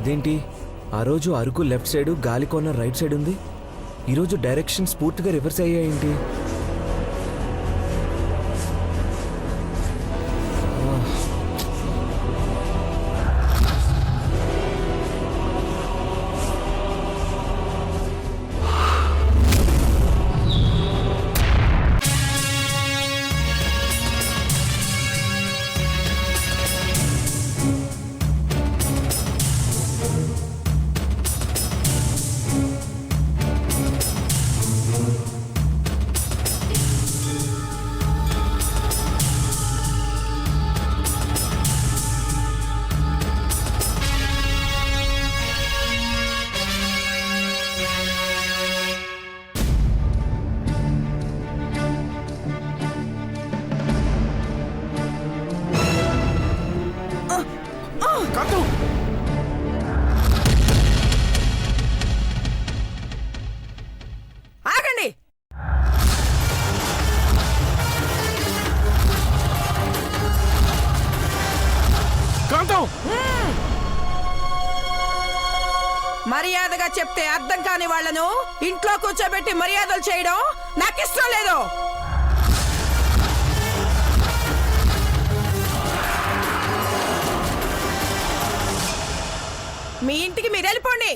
అదేంటి ఆ రోజు Araku left side Galikona right side ఉంది, ఈరోజు డైరెక్షన్స్ పూర్తిగా రివర్స్ అయ్యాయేంటి? ఆగండి. మర్యాదగా చెప్తే అర్థం కాని వాళ్లను ఇంట్లో కూర్చోబెట్టి మర్యాదలు చేయడం నాకు ఇష్టం లేదు. మీ ఇంటికి మీరు వెళ్ళిపోండి.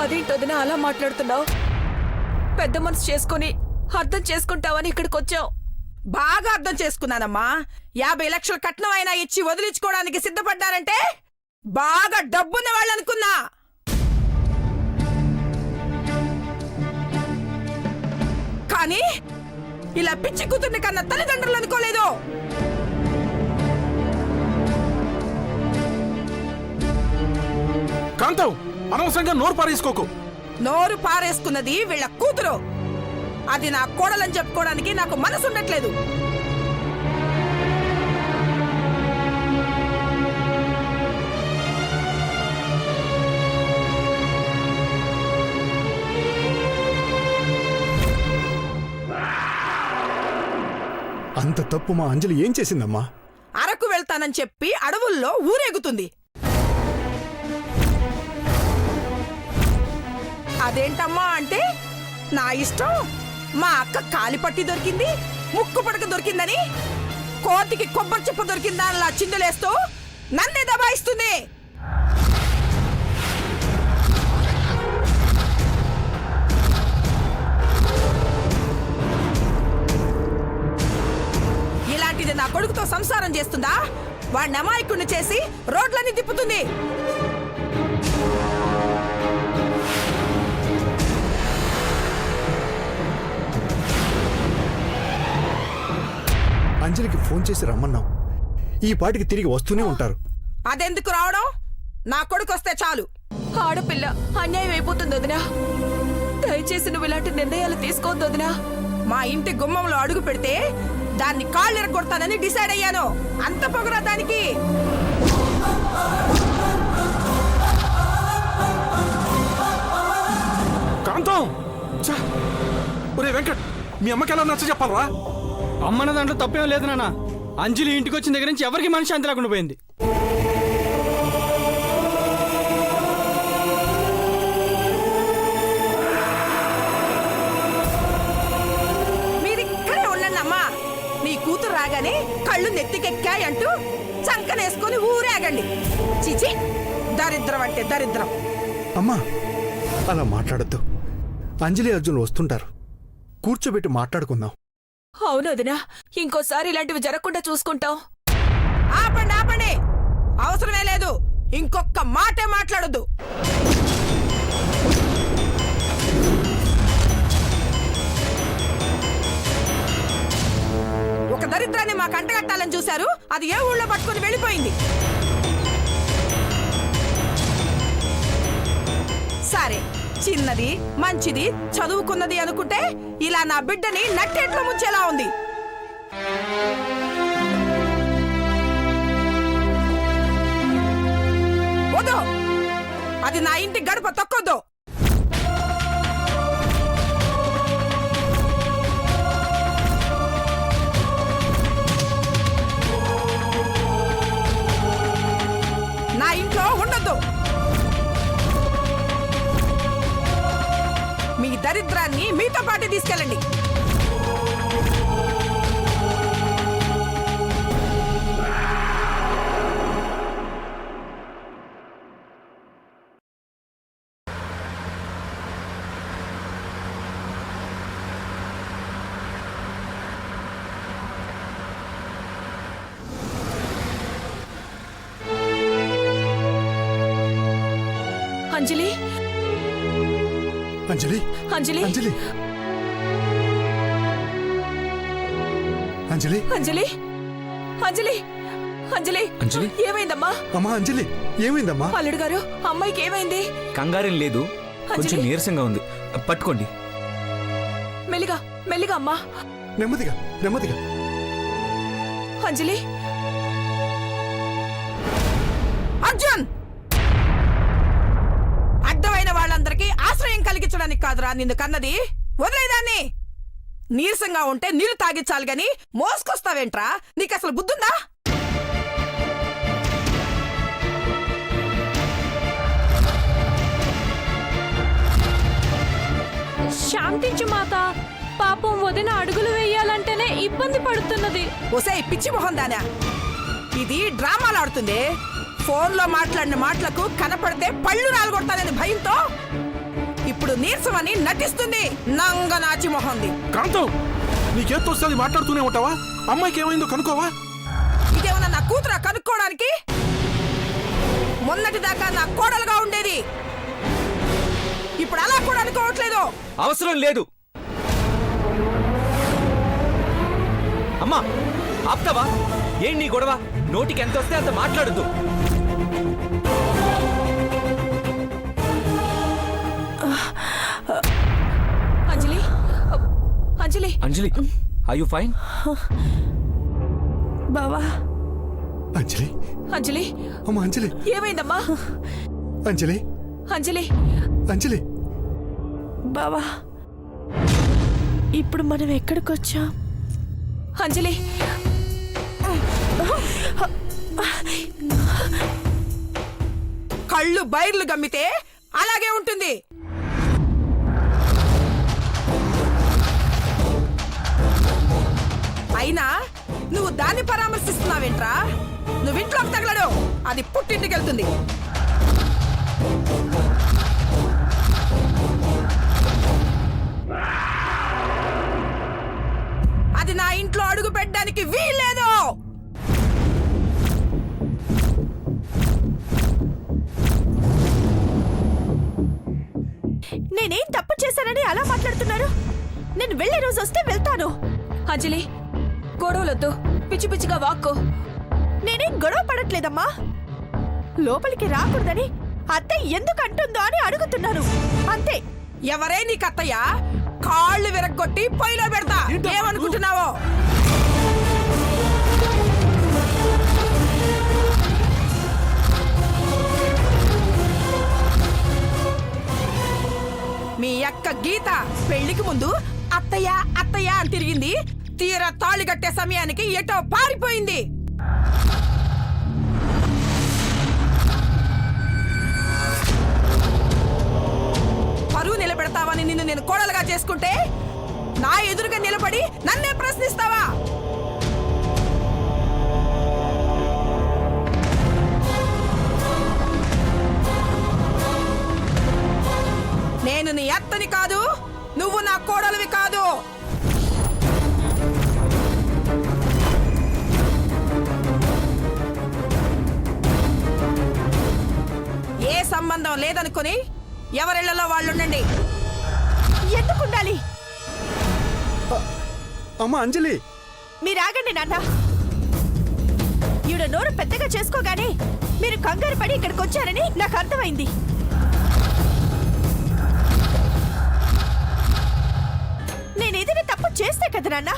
అదేంటొదినా అలా మాట్లాడుతున్నావు? పెద్ద మనసు చేసుకుని అర్థం చేసుకుంటావని ఇక్కడికి వచ్చావు. బాగా అర్థం చేసుకున్నానమ్మా. 50 లక్షల కట్నం అయినా ఇచ్చి వదిలించుకోవడానికి సిద్ధపడ్డారంటే బాగా డబ్బున్న వాళ్ళు అనుకున్నా. కానీ ఇలా పిచ్చి కూతుర్ని కన్నా తల్లిదండ్రులు అనుకోలేదు. కాంతం, అనవసరంగా నోరు పారేసుకోకు. నోరు పారేసుకున్నది వీళ్ళ కూతురు. అది నా కోడలని చెప్పుకోవడానికి నాకు మనసు ఉండట్లేదు. అంత తప్పు మా అంజలి ఏం చేసిందమ్మా? అరకు వెళ్తానని చెప్పి అడవుల్లో ఊరేగుతుంది. అదేంటమ్మా అంటే నా ఇష్టం, మా అక్క కాలిపట్టి దొరికింది, ముక్కు పడక దొరికిందని, కోతికి కొబ్బరి చెప్ప దొరికిందా అలా చిందులేస్తూ నన్నే దబాయిస్తుంది. ఇలాంటిది నా కొడుకుతో సంసారం చేస్తుందా? వాడిని అమాయకుడిని చేసి రోడ్లన్నీ తిప్పుతుంది. అంజలికి ఫోన్ చేసి రమ్మన్నాం. ఈ పాటికి తిరిగి వస్తూనే ఉంటారు. అదెందుకు రావడం? నా కొడుకు వస్తే చాలు. ఆడపిల్ల అన్యాయం అయిపోతుంది వదినా. దయచేసి నువ్వు ఇలాంటి నిర్ణయాలు తీసుకోవద్దు వదినా. మా ఇంటి గుమ్మంలో అడుగు పెడితే దాన్ని కాళ్ళు ఎరగొడతానని డిసైడ్ అయ్యాను. అంత పొగరా దానికి. కాంతం, ఒరే వెంకట్, మీ అమ్మకి ఎలా నచ్చ చెప్పాలరా? అమ్మన్న దాంట్లో తప్పేం లేదు నాన్న. అంజలి ఇంటికి వచ్చిన దగ్గర నుంచి ఎవరికి మనశ్శాంతి లేకుండా పోయింది. మీరిక్కడే ఉండండి అమ్మా. నీ కూతురు రాగానే కళ్ళు నెత్తికెక్కాయంటూ చంకనేసుకొని ఊరేగండి. చిచి, దరిద్రం అంటే దరిద్రం. అమ్మా అలా మాట్లాడద్దు. అంజలి అర్జున్ వస్తుంటారు, కూర్చోబెట్టి మాట్లాడుకుందాం. అవును వదినా, ఇంకోసారి ఇలాంటివి జరగకుండా చూసుకుంటాం. ఆపండి ఆపండి, అవసరమే లేదు. ఇంకొక మాటే మాట్లాడొద్దు. ఒక దరిద్రాన్ని మా కంటగట్టాలని చూశారు. అది ఏ ఊళ్ళో పట్టుకుని వెళ్ళిపోయింది. సరే, చిన్నది మంచిది చదువుకున్నది అనుకుంటే ఇలా నా బిడ్డని నట్టేట్లో ముంచేలా ఉంది. వద్దు, అది నా ఇంటి గడప తొక్కొద్దు. దరిద్రాన్ని మీతో పాటు తీసుకెళ్ళండి. అంజలి అంజలి అంజలి అంజలి అంజలి అంజలి అంజలి అంజలి అంజలి? ఏమైందమ్మా? అమ్మా అంజలి ఏమైందమ్మా? అల్లుడు గారు, అమ్మాయికి ఏమైంది? కంగారేం లేదు, కొంచెం అంజలి? నీరసంగా ఉంది. పట్టుకోండి. మెల్లిగా మెల్లిగా అమ్మా. నెమ్మదిగా నెమ్మదిగా. అంజలి అర్జున్, అడ్డమైన వాళ్ళందరికీ ఆశ్రయం కలిగించడానికి కాదురా నిన్ను కన్నది. వదిలేదాన్ని. నీరసంగా ఉంటే నీళ్లు తాగించాలి గాని మోసుకొస్తావేంట్రా? నీకు అసలు బుద్ధుందా? శాంతించు మాత, పాపం వదిన అడుగులు వేయాలంటేనే ఇబ్బంది పడుతున్నది. ఒసే పిచ్చి మొహం దానా, ఇది డ్రామాలు ఆడుతుంది. ఫోన్లో మాట్లాడిన మాటలకు కనపడితే పళ్ళు రాలగొడతానని భయంతో ఇప్పుడు నీరసమని నటిస్తుంది. నంగనాచి మొహంది. కాంతం, నీకేం తోస్తుంది మాట్లాడుతూనే ఉంటావా? అమ్మాయికి ఏమైందో కనుకోవా? ఇదేమన్నా నా కూతురా కనుక్కోవడానికి? మొన్నటిదాకా నా కోడలుగా ఉండేది, ఇప్పుడు అలా కూడా అనుకోవట్లేదు. అవసరం లేదు. అమ్మా ఆప్తావా? ఏం నీ గొడవ? నోటికి ఎంత వస్తే అంత మాట్లాడద్దు. అంజలి అంజలి అంజలి, ఆర్ యు ఫైన్? బావా అంజలి అంజలి అమ్మా అంజలి ఏమైందమ్మా? అంజలి అంజలి అంజలి బావా, ఇప్పుడు మనం ఎక్కడికొచ్చాం? అంజలి కళ్ళు బైర్లు గమ్మితే అలాగే ఉంటుంది. అయినా నువ్వు దాన్ని పరామర్శిస్తున్నావేంట్రా? నువ్వు ఇంట్లోకి తగలడు, అది పుట్టింటికి వెళ్తుంది. అది నా ఇంట్లో అడుగు పెట్టడానికి వీల్లేదు. నేనేం తప్పు చేశానని అలా మాట్లాడుతున్నారు? నేను వెళ్ళే రోజు వస్తే వెళ్తాను. అంజలి గొడవలొద్దు, పిచ్చి పిచ్చిగా వాక్కో. నేనేం గొడవ పడట్లేదమ్మా. లోపలికి రాకూడదని అత్తయ్య ఎందుకు అంటుందో అని అడుగుతున్నాను అంతే. ఎవరే నీ కత్తయ్య? కాళ్ళు విరగ్గొట్టి పొయ్యిలో పెడతా. ఏమనుకుంటున్నావో? మీ అక్క గీత పెళ్లికి ముందు అత్తయ్య అత్తయ్య అని తిరిగింది. తీరా తాళి కట్టే సమయానికి ఎటో పారిపోయింది. పరువు నిలబెడతావని నిన్ను నేను కోడలుగా చేసుకుంటే నా ఎదురుగా నిలబడి నన్నే ప్రశ్నిస్తావా? నేను నీ అత్తని కాదు, నువ్వు నా కోడలివి కాదు. ఏ సంబంధం లేదనుకుని ఎవరిళ్లలో వాళ్ళుండండి. ఎందుకుండాలి? అమ్మా అంజలి మీరాగండి నాన్న. ఈవిడ నోరు పెద్దగా చేసుకోగానే మీరు కంగారు పడి ఇక్కడికి వచ్చారని నాకు అర్థమైంది. నేనేదైనా తప్పు చేస్తే కదా నాన్న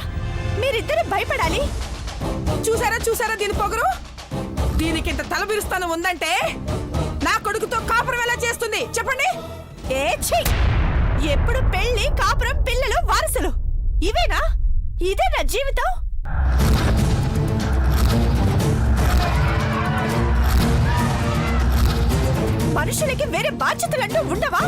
మీరిద్దరు భయపడాలి. చూసారా చూసారా దీని పొగరు? దీనికింత తలబిరుస్తాను ఉందంటే నా కొడుకుతో కాపురం ఎలా చేస్తుంది చెప్పండి? ఏ ఛీ! ఎప్పుడు పెళ్లి, కాపురం, పిల్లలు, వారసులు ఇవేనా? ఇదే నా జీవితం. మనుషులకి వేరే బాధ్యతలంటూ ఉండవా?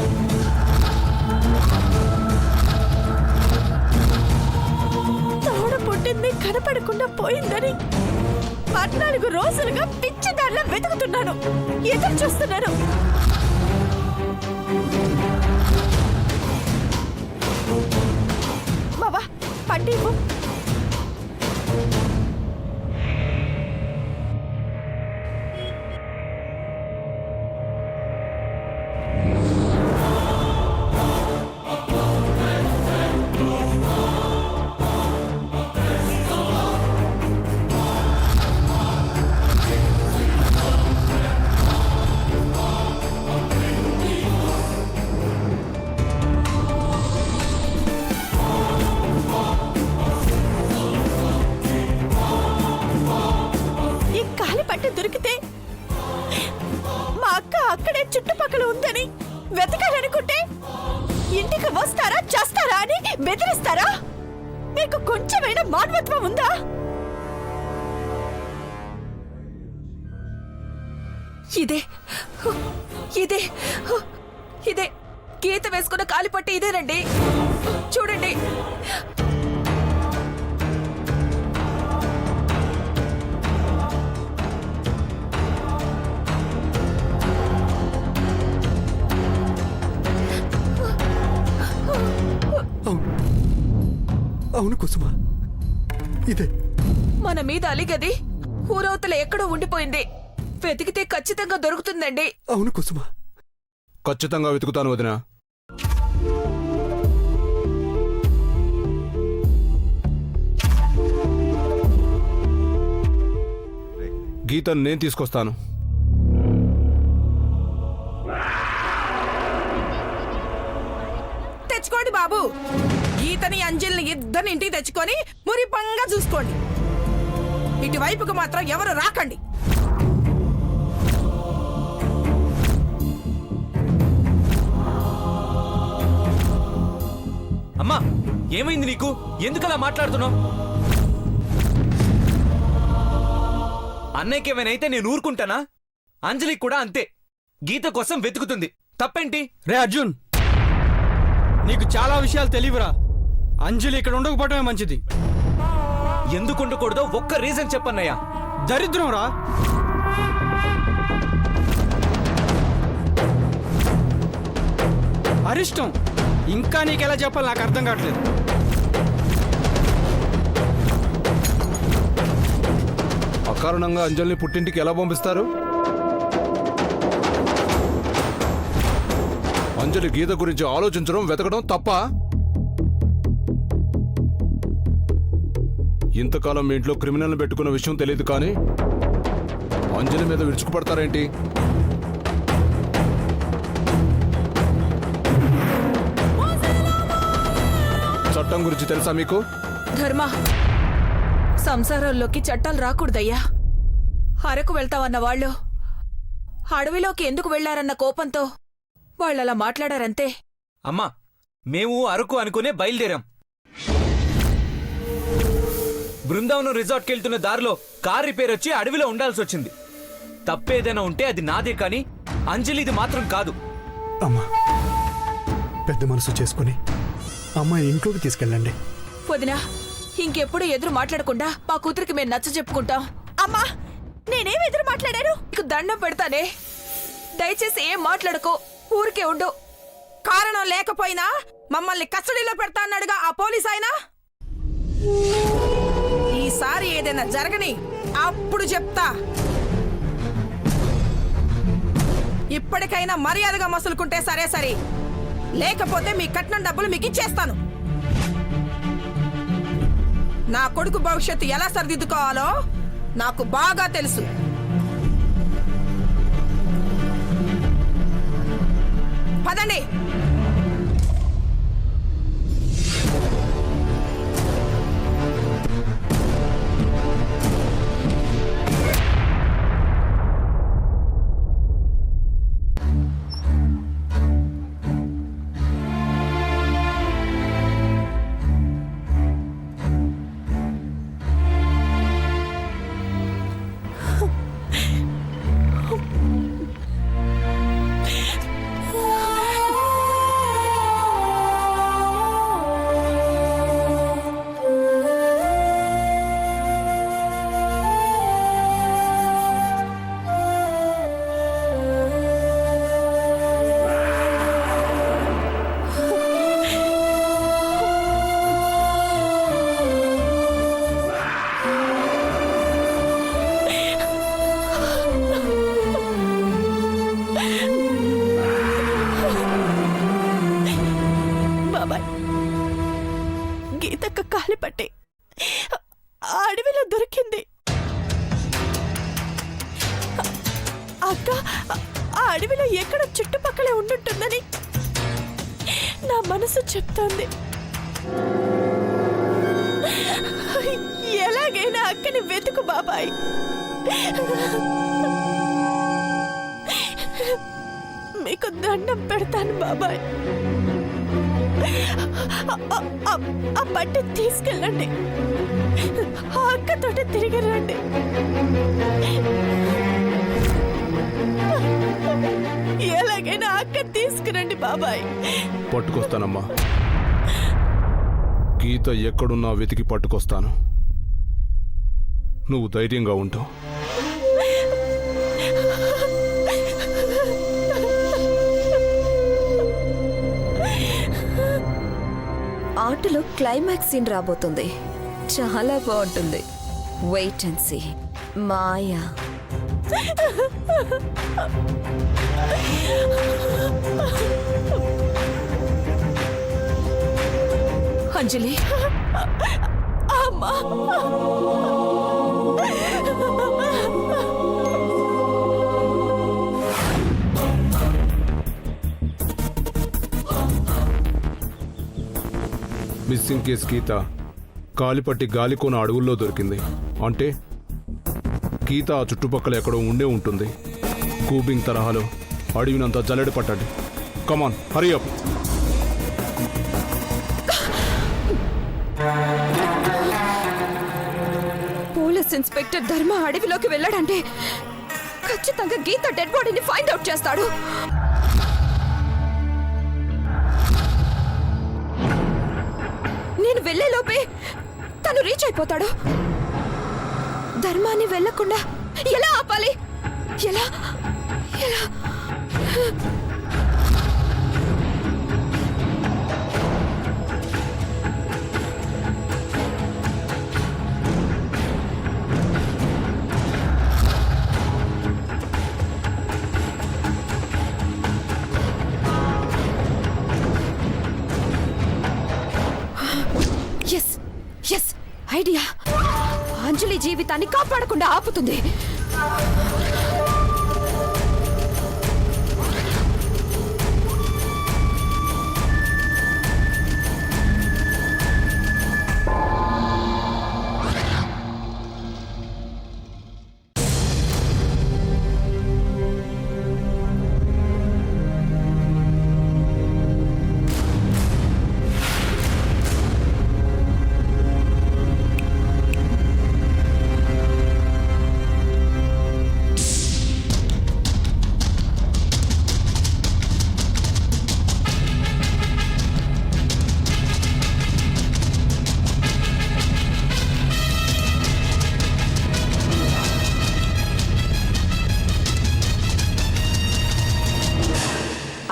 కనపడకుండా పోయిందని 14 రోజులుగా పిచ్చిదారిలా వెతుకుతున్నాను, ఎదురు చూస్తున్నాను. బావా పట్టిపు. ఈ కాలి పట్టు దొరికితే మా అక్క అక్కడే చుట్టుపక్కల ఉందని వెతకాలనుకుంటే ఇంటికి వస్తారా చేస్తారా అని బెదిరిస్తారా? మీకు కొంచెమైనా మానవత్వం ఉందా? ఇదే ఇదే ఇదే గీత వేసుకున్న కాలిపట్టి ఇదేనండి, చూడండి. అవును కుసుమ, ఇదే. మన మీద అలిగది ఊరవతల ఎక్కడో ఉండిపోయింది. వెతికితే ఖచ్చితంగా దొరుకుతుందండి. అవును కుసుమ. ఖచ్చితంగా వెతుకుతాను వదినా. గీతను నేను తీసుకొస్తాను. తెచ్చుకోండి బాబు. గీతని అంజలిని ఇద్దరిని ఇంటికి తెచ్చుకొని మురిపంగా చూసుకోండి. ఇటువైపుకు మాత్రం ఎవరు రాకండి. అమ్మా, ఏమైంది నీకు? ఎందుకలా మాట్లాడుతున్నావు? అన్నయ్యకి ఏమైనా అయితే నేను ఊరుకుంటానా? అంజలికి కూడా అంతే. గీత కోసం వెతుకుతుంది, తప్పేంటి? రే అర్జున్, నీకు చాలా విషయాలు తెలియవురా. అంజలి ఇక్కడ ఉండకపోవటమే మంచిది. ఎందుకు ఉండకూడదో ఒక్క రీజన్ చెప్పన్నయ్యా. దరిద్రం రా. అరిష్టం. ఇంకా నీకెలా చెప్పాలి నాకు అర్థం కావట్లేదు. అకారణంగా అంజలిని పుట్టింటికి ఎలా పంపిస్తారు? అంజలి గీత గురించి ఆలోచించడం, వెతకడం తప్ప? ఇంతకాలం మీ ఇంట్లో క్రిమినల్ని పెట్టుకున్న విషయం తెలియదు, కానీ అంజలి మీద విరుచుకుపడతారేంటి? చట్టం గురించి తెలుసా మీకు? ధర్మ, సంసారంలోకి చట్టాలు రాకూడదయ్యా. అరకు వెళ్తావన్న వాళ్ళు అడవిలోకి ఎందుకు వెళ్లారన్న కోపంతో వాళ్ళలా మాట్లాడారంతే. అమ్మా, మేము అరకు అనుకునే బయలుదేరాం. బృందావనం రిసార్ట్కి వెళ్తున్న దారిలో కార్ రిపేర్ వచ్చి అడవిలో ఉండాల్సి వచ్చింది. తప్పేదైనా ఉంటే అది నాదే, కానీ అంజలిది మాత్రం కాదు. అమ్మా, పెద్ద మనసు చేసుకుని అమ్మాయి ఇంట్లోకి తీసుకెళ్ళండి. వదినా, ఇంకెప్పుడు ఎదురు మాట్లాడకుండా మా కూతురికి మేము నచ్చ చెప్పుకుంటాం. అమ్మా, నేనేం ఎదురు మాట్లాడాను? నీకు దండం పెడతానే, దయచేసి ఏం మాట్లాడుకో, ఊరికే ఉండు. కారణం లేకపోయినా మమ్మల్ని కస్టడీలో పెడతా అన్నాడుగా ఆ పోలీస్ ఆయన. ఈసారి ఏదైనా జరగని అప్పుడు చెప్తా. ఇప్పటికైనా మర్యాదగా మసులుకుంటే సరే సరే, లేకపోతే మీ కట్నం డబ్బులు మీకు ఇచ్చేస్తాను. నా కొడుకు భవిష్యత్తు ఎలా సరిదిద్దుకోవాలో నాకు బాగా తెలుసు. పదండి. అక్క ఆ అడవిలో ఎక్కడ చుట్టుపక్కలే ఉండుంటుందని నా మనసు చెప్తోంది. ఎలాగైనా అక్కని వెతుకు బాబాయ్. మీకు దండం పెడతాను బాబాయ్. ఆ బట్ట తీసుకెళ్ళండి, ఆ అక్కతోటి తిరిగి రండి. ఎలాగైనా అక్క తీసుకురండి బాబాయ్. పట్టుకొస్తానమ్మా. గీత ఎక్కడున్నా వెతికి పట్టుకొస్తాను. నువ్వు ధైర్యంగా ఉంటావు. ఆటలో క్లైమాక్స్ సీన్ రాబోతుంది. చాలా బాగుంటుంది. Wait and see. Maya. Anjali, అమ్మా మిస్సింగ్ కేసు గీత కాలిపట్టి గాలికోన అడవుల్లో దొరికింది. అంటే గీత ఆ చుట్టుపక్కల ఎక్కడో ఉండే ఉంటుంది. కూబింగ్ తరహాలో అడవినంతా జల్లెడ పట్టండి. కమాన్, హరీ అప్. పోలీస్ ఇన్స్పెక్టర్ ధర్మ అడవిలోకి వెళ్ళాడంటే ఖచ్చితంగా గీత డెడ్ బాడీని ఫైండ్ అవుట్ చేస్తాడు. నేను వెళ్లే లోపే తను రీచ్ అయిపోతాడు. ధర్మాన్ని వెళ్లకుండా ఎలా ఆపాలి? ఎలా ఎలా? Yes yes, idea. అంజలి జీవితాన్ని కాపాడకుండా ఆపుతుంది.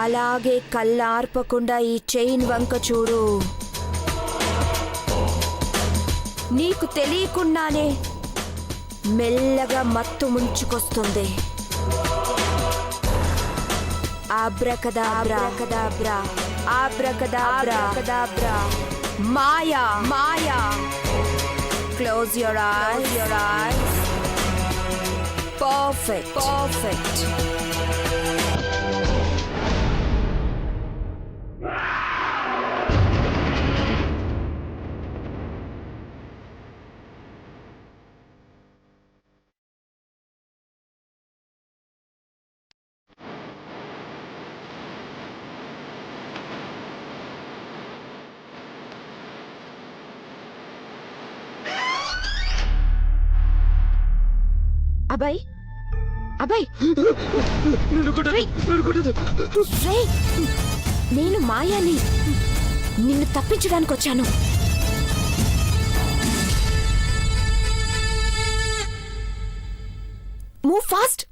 అలాగే కళ్ళార్పకుండా ఈ చైన్ వంక చూడు. నీకు తెలియకుండానే మెల్లగా మత్తు ముంచుకొస్తుంది. Abracadabra cadabra, abracadabra cadabra. మాయా మాయా. Close your eyes, your eyes. Perfect perfect. అబ్బాయి అబ్బాయి, నేను మాయాని నిన్ను తప్పించడానికి వచ్చాను. Move fast.